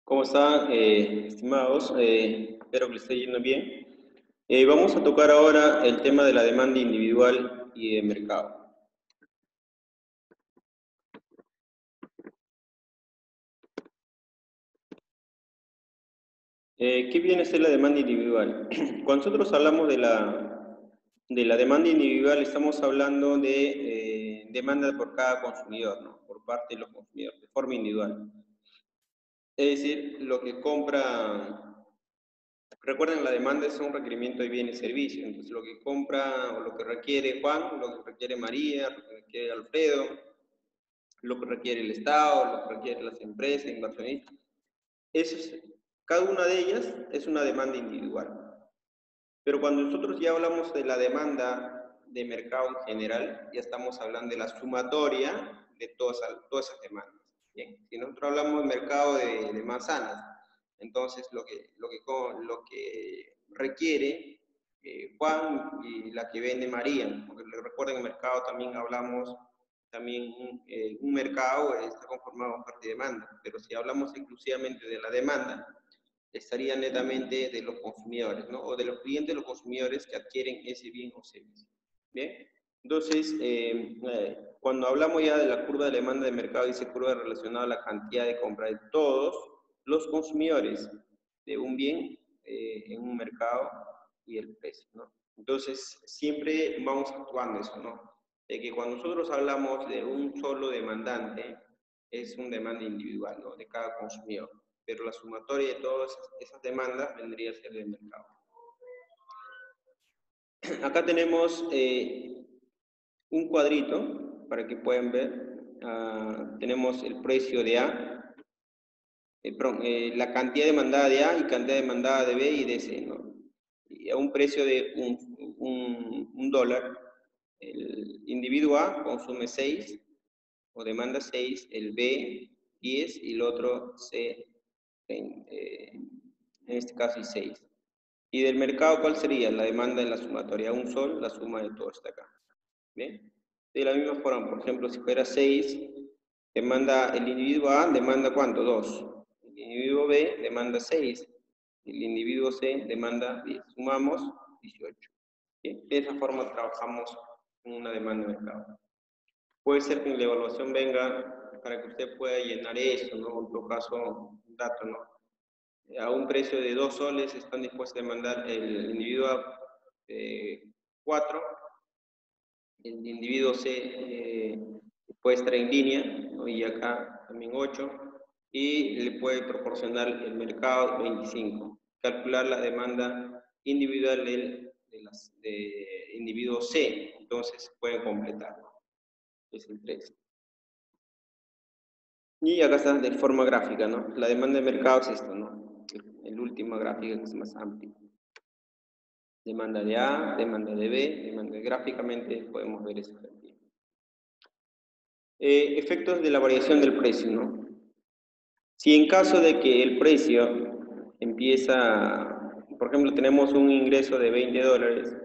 ¿Cómo están, estimados? Espero que les esté yendo bien. Vamos a tocar ahora el tema de la demanda individual y de mercado. ¿Qué viene a ser la demanda individual? Cuando nosotros hablamos de la demanda individual, estamos hablando de demanda por cada consumidor, ¿no? Por parte de los consumidores, de forma individual. Es decir, lo que compra. Recuerden, la demanda es un requerimiento de bienes y servicios. Entonces, lo que compra o lo que requiere Juan, lo que requiere María, lo que requiere Alfredo, lo que requiere el Estado, lo que requieren las empresas, inversionistas, cada una de ellas es una demanda individual. Pero cuando nosotros ya hablamos de la demanda de mercado en general, ya estamos hablando de la sumatoria de todas esas demandas. Bien, si nosotros hablamos de mercado de manzanas, entonces lo que requiere Juan y la que vende María, porque recuerden, en el mercado también hablamos, también un mercado está conformado por oferta y demanda, pero si hablamos exclusivamente de la demanda, estaría netamente de los consumidores, ¿no? O de los clientes de los consumidores que adquieren ese bien o servicio. Bien, entonces, cuando hablamos ya de la curva de demanda de mercado, dice curva relacionada a la cantidad de compra de todos los consumidores de un bien en un mercado y el precio, ¿no? Entonces, siempre vamos actuando eso, ¿no? De que cuando nosotros hablamos de un solo demandante, es un demanda individual, ¿no? De cada consumidor, pero la sumatoria de todas esas demandas vendría a ser del mercado. Acá tenemos un cuadrito para que puedan ver. Tenemos el precio de A, la cantidad demandada de A y cantidad demandada de B y de C, ¿no? Y a un precio de un dólar, el individuo A consume 6 o demanda 6, el B 10 y el otro C, en este caso 6. Y del mercado, ¿cuál sería? La demanda en la sumatoria, un sol, la suma de todo está acá. ¿Bien? De la misma forma, por ejemplo, si fuera 6, demanda el individuo A, demanda ¿cuánto? 2. El individuo B demanda 6. El individuo C demanda 10. Sumamos 18. ¿Bien? De esa forma trabajamos en una demanda de mercado. Puede ser que en la evaluación venga para que usted pueda llenar eso, ¿no? En todo caso, un dato, ¿no? A un precio de 2 soles están dispuestos a demandar el individuo A 4, el individuo C puede estar en línea, ¿no? Y acá también 8, y le puede proporcionar el mercado 25. Calcular la demanda individual de individuo C, entonces pueden completar. Es el 3. Y acá está de forma gráfica, ¿no? La demanda de mercado es esto, ¿no? El último gráfico que es más amplio. Demanda de A, demanda de B, demanda gráficamente podemos ver eso también. Efectos de la variación del precio, ¿no? Si en caso de que el precio empieza, por ejemplo, tenemos un ingreso de 20 dólares,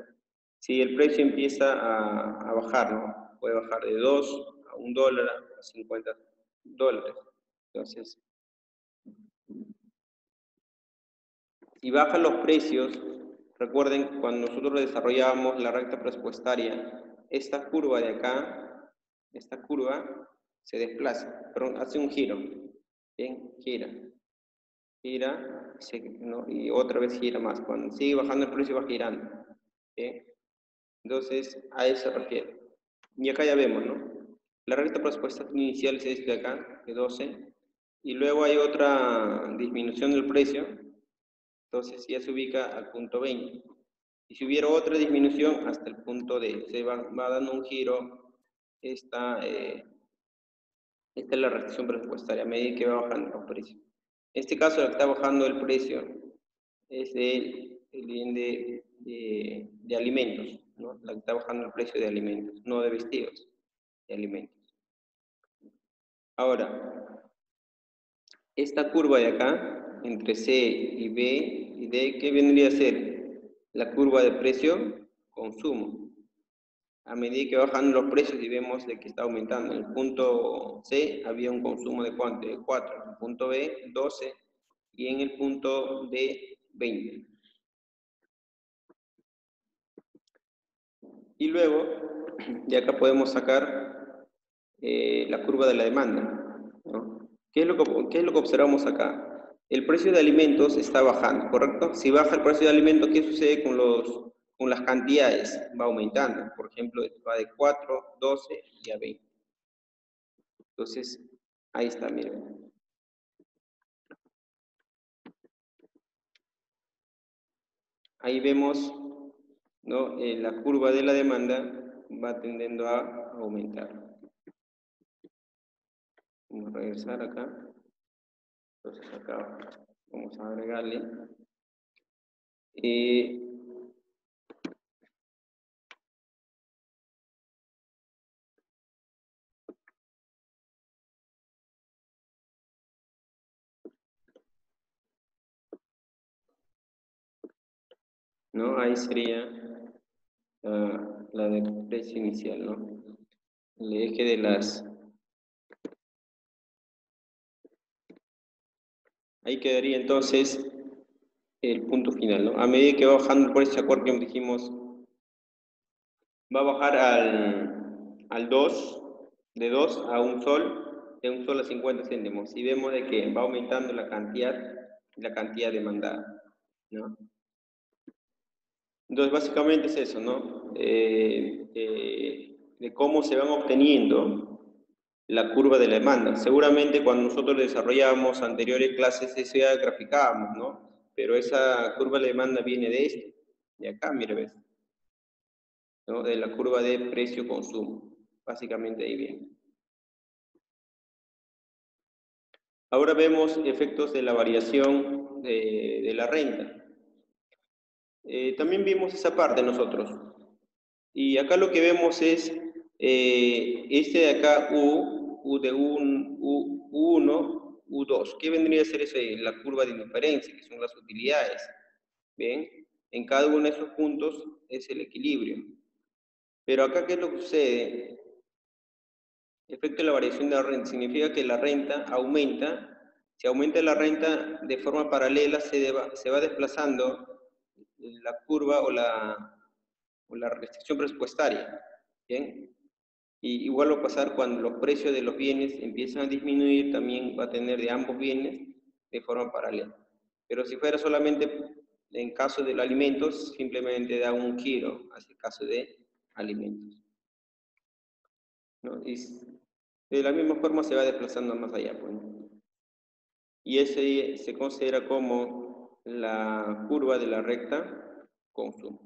si el precio empieza a bajar, ¿no? Puede bajar de 2 a 1 dólar a 50 dólares. Entonces, si bajan los precios, recuerden, cuando nosotros desarrollábamos la recta presupuestaria, esta curva de acá, esta curva, se desplaza, pero hace un giro. Bien, gira, ¿no? Y otra vez gira más. Cuando sigue bajando el precio, va girando. ¿Bien? Entonces, a eso se refiere. Y acá ya vemos, ¿no? La recta presupuestaria inicial es esta de acá, de 12, y luego hay otra disminución del precio, entonces ya se ubica al punto 20. Y si hubiera otra disminución hasta el punto D, se va dando un giro, esta es la restricción presupuestaria a medida que va bajando los precios. En este caso, lo que está bajando el precio es el bien de alimentos, ¿no? La que está bajando el precio de alimentos, no de vestidos, de alimentos. Ahora, esta curva de acá, entre C y B y D, ¿qué vendría a ser? La curva de precio-consumo. A medida que bajan los precios y vemos de que está aumentando. En el punto C había un consumo de ¿cuánto? De 4. En el punto B, 12. y en el punto de 20. Y luego, de acá podemos sacar la curva de la demanda, ¿no? ¿Qué es lo que observamos acá? El precio de alimentos está bajando, ¿correcto? Si baja el precio de alimentos, ¿qué sucede con las cantidades? Va aumentando. Por ejemplo, va de 4, 12 y a 20. Entonces, ahí está, miren. Ahí vemos, ¿no? La curva de la demanda va tendiendo a aumentar. Vamos a regresar acá. Entonces acá vamos a agregarle. ¿No? Ahí sería la del precio inicial, ¿no? El eje de las... Ahí quedaría entonces el punto final, ¿no? A medida que va bajando el precio, ¿se acuerdan que dijimos? Va a bajar al 2, de 2 a 1 sol, de 1 sol a 50 céntimos. Y vemos de que va aumentando la cantidad demandada, ¿no? Entonces, básicamente es eso, ¿no? De cómo se van obteniendo la curva de la demanda. Seguramente cuando nosotros desarrollábamos anteriores clases, eso ya graficábamos, ¿no? Pero esa curva de demanda viene de esto, de acá, mire, ves, ¿no? De la curva de precio-consumo. Básicamente ahí viene. Ahora vemos efectos de la variación de la renta. También vimos esa parte nosotros. Y acá lo que vemos es este de acá, U de U1, U2. ¿Qué vendría a ser eso ahí? La curva de indiferencia, que son las utilidades. ¿Bien? En cada uno de esos puntos es el equilibrio. Pero acá, ¿qué es lo que sucede? Efecto de la variación de la renta significa que la renta aumenta. Si aumenta la renta de forma paralela, se va desplazando la curva o la restricción presupuestaria. ¿Bien? Y igual va a pasar cuando los precios de los bienes empiezan a disminuir, también va a tener de ambos bienes de forma paralela. Pero si fuera solamente en caso de los alimentos, simplemente da un giro hacia el caso de alimentos, ¿no? Y de la misma forma se va desplazando más allá, pues, ¿no? Y ese se considera como la curva de la recta consumo.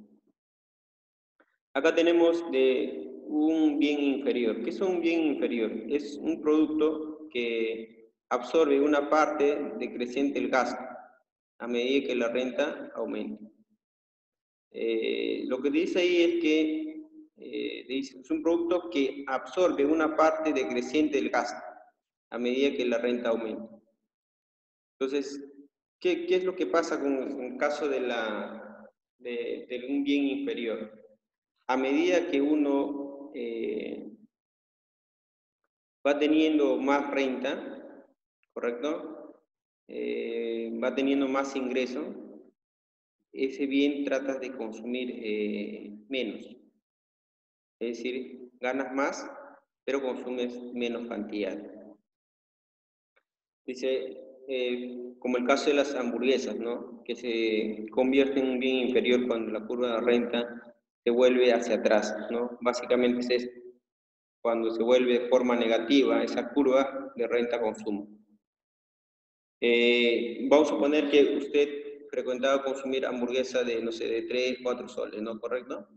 Acá tenemos de un bien inferior. ¿Qué es un bien inferior? Es un producto que absorbe una parte decreciente del gasto a medida que la renta aumenta. Lo que dice ahí es que es un producto que absorbe una parte decreciente del gasto a medida que la renta aumenta. Entonces, ¿qué es lo que pasa con el caso de un bien inferior? A medida que uno va teniendo más renta, ¿correcto? Va teniendo más ingreso, ese bien tratas de consumir menos. Es decir, ganas más, pero consumes menos cantidad. Dice, como el caso de las hamburguesas, ¿no? Que se convierte en un bien inferior cuando la curva de renta se vuelve hacia atrás, ¿no? Básicamente es esto, cuando se vuelve de forma negativa esa curva de renta-consumo. Vamos a suponer que usted frecuentaba consumir hamburguesa de, no sé, de 3, 4 soles, ¿no? ¿Correcto?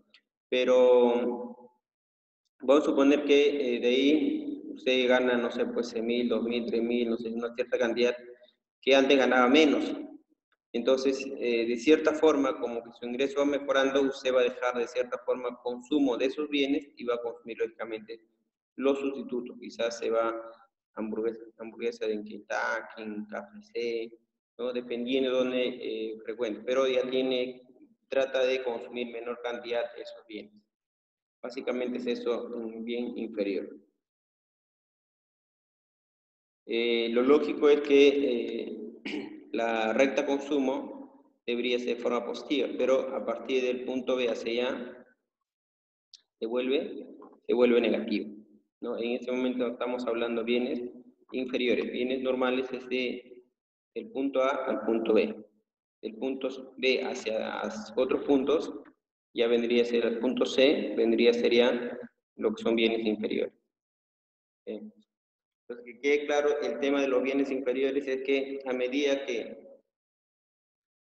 Pero vamos a suponer que de ahí usted gana, no sé, pues 1.000, 2.000, 3.000, no sé, una cierta cantidad que antes ganaba menos. Entonces, de cierta forma, como que su ingreso va mejorando, usted va a dejar de cierta forma consumo de esos bienes y va a consumir lógicamente los sustitutos. Quizás se va hamburguesa en Kentucky, en KFC, ¿no? Dependiendo de dónde frecuente, pero ya trata de consumir menor cantidad de esos bienes. Básicamente es eso, un bien inferior. Lo lógico es que la recta consumo debería ser de forma positiva, pero a partir del punto B hacia allá se vuelve negativo, ¿no? En este momento estamos hablando de bienes inferiores, bienes normales es del punto A al punto B. Del punto B hacia otros puntos ya vendría a ser el punto C, sería lo que son bienes inferiores. Entonces, que quede claro, el tema de los bienes inferiores es que a medida que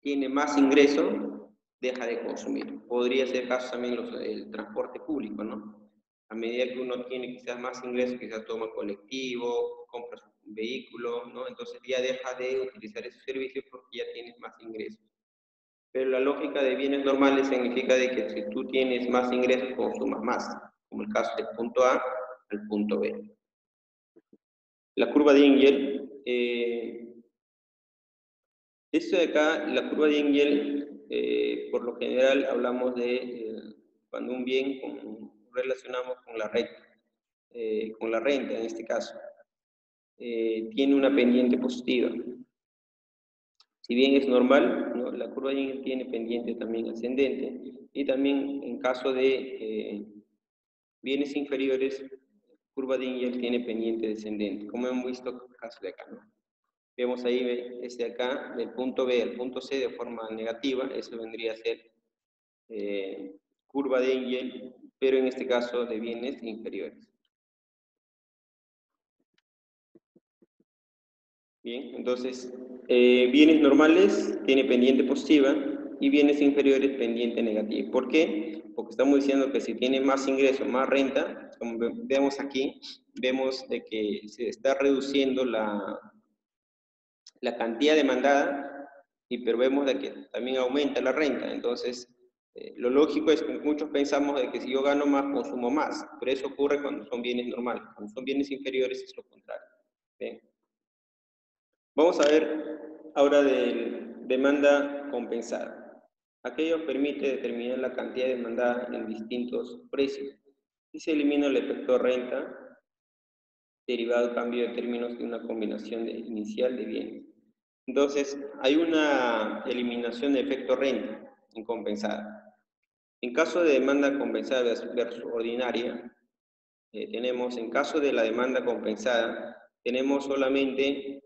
tiene más ingreso, deja de consumir. Podría ser caso también el transporte público, ¿no? A medida que uno tiene quizás más ingresos, quizás toma colectivo, compra un vehículo, ¿no? Entonces ya deja de utilizar esos servicios porque ya tienes más ingresos. Pero la lógica de bienes normales significa de que si tú tienes más ingresos, consumas más, como el caso del punto A al punto B. La curva de Engel, esto de acá, la curva de Engel, por lo general hablamos de cuando un bien relacionamos con la renta en este caso, tiene una pendiente positiva. Si bien es normal, ¿no? La curva de Engel tiene pendiente también ascendente, y también en caso de bienes inferiores, curva de Engel tiene pendiente descendente, como hemos visto en el caso de acá, ¿no? Vemos ahí desde acá, del punto B al punto C de forma negativa, eso vendría a ser curva de Engel, pero en este caso de bienes inferiores. Bien, entonces, bienes normales tiene pendiente positiva y bienes inferiores pendiente negativa. ¿Por qué? Porque estamos diciendo que si tiene más ingreso, más renta, como vemos aquí, vemos de que se está reduciendo la cantidad demandada, pero vemos de que también aumenta la renta. Entonces, lo lógico es que muchos pensamos de que si yo gano más, consumo más, pero eso ocurre cuando son bienes normales. Cuando son bienes inferiores es lo contrario. ¿Bien? Vamos a ver ahora de demanda compensada. Aquello permite determinar la cantidad demandada en distintos precios y se elimina el efecto renta derivado del cambio de términos de una combinación inicial de bienes. Entonces, hay una eliminación de efecto renta incompensada. En caso de demanda compensada versus ordinaria, tenemos, en caso de la demanda compensada, tenemos solamente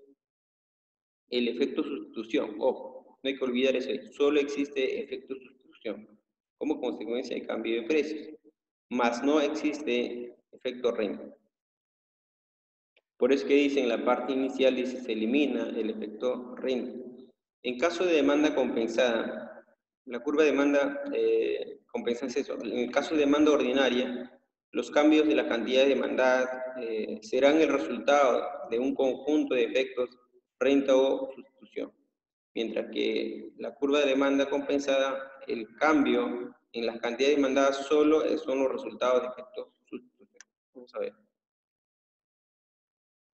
el efecto sustitución. Ojo, no hay que olvidar eso, solo existe efecto sustitución como consecuencia de cambio de precios, más no existe efecto renta. Por eso que dice en la parte inicial, dice se elimina el efecto renta. En caso de demanda compensada, la curva de demanda compensada es eso. En el caso de demanda ordinaria, los cambios de la cantidad demandada serán el resultado de un conjunto de efectos renta o sustitución. Mientras que la curva de demanda compensada, el cambio en las cantidades demandadas solo son los resultados de efectos sustitución. Vamos a ver.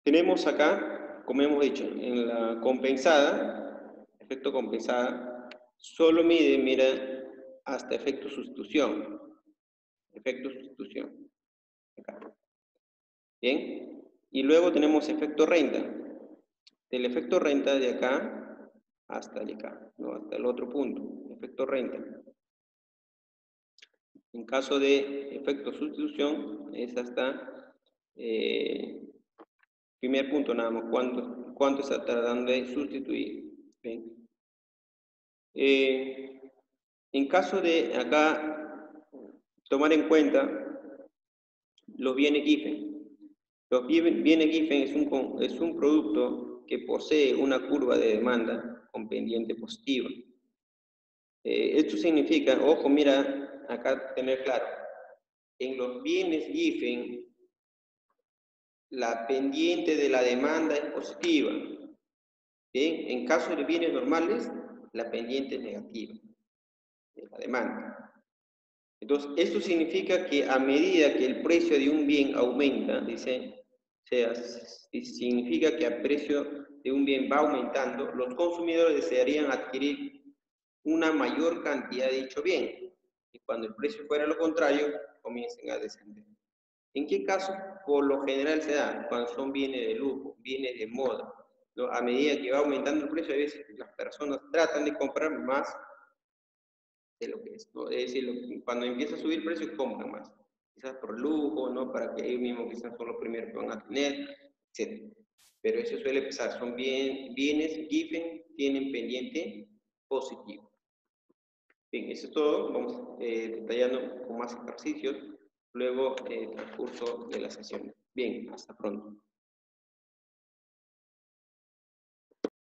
Tenemos acá, como hemos dicho, en la compensada, efecto compensada, solo mira, hasta efecto sustitución. Efecto sustitución. Acá. Bien. Y luego tenemos efecto renta. Del efecto renta de acá hasta acá, ¿no? Hasta el otro punto. Efecto renta. En caso de efecto sustitución, es hasta primer punto nada más, cuánto está tardando de sustituir. ¿Bien? En caso de acá tomar en cuenta los bienes Giffen. Los bienes Giffen es un producto que posee una curva de demanda con pendiente positiva. Esto significa, ojo, mira, acá tener claro, en los bienes Giffen la pendiente de la demanda es positiva. Bien, en caso de bienes normales, la pendiente es negativa de la demanda. Entonces, esto significa que a medida que el precio de un bien aumenta, dice, significa que el precio de un bien va aumentando, los consumidores desearían adquirir una mayor cantidad de dicho bien. Y cuando el precio fuera lo contrario, comiencen a descender. ¿En qué caso? Por lo general se da cuando son bienes de lujo, bienes de moda. ¿no? A medida que va aumentando el precio, a veces las personas tratan de comprar más de lo que es, ¿no? Es decir, cuando empieza a subir el precio, compran más. Quizás por lujo, ¿no? Para que ellos mismos quizás son los primeros que van a tener, etc. Pero eso suele pasar, son bienes, GIFEN, tienen pendiente positivo. Bien, eso es todo. Vamos detallando con más ejercicios luego el transcurso de la sesión. Bien, hasta pronto.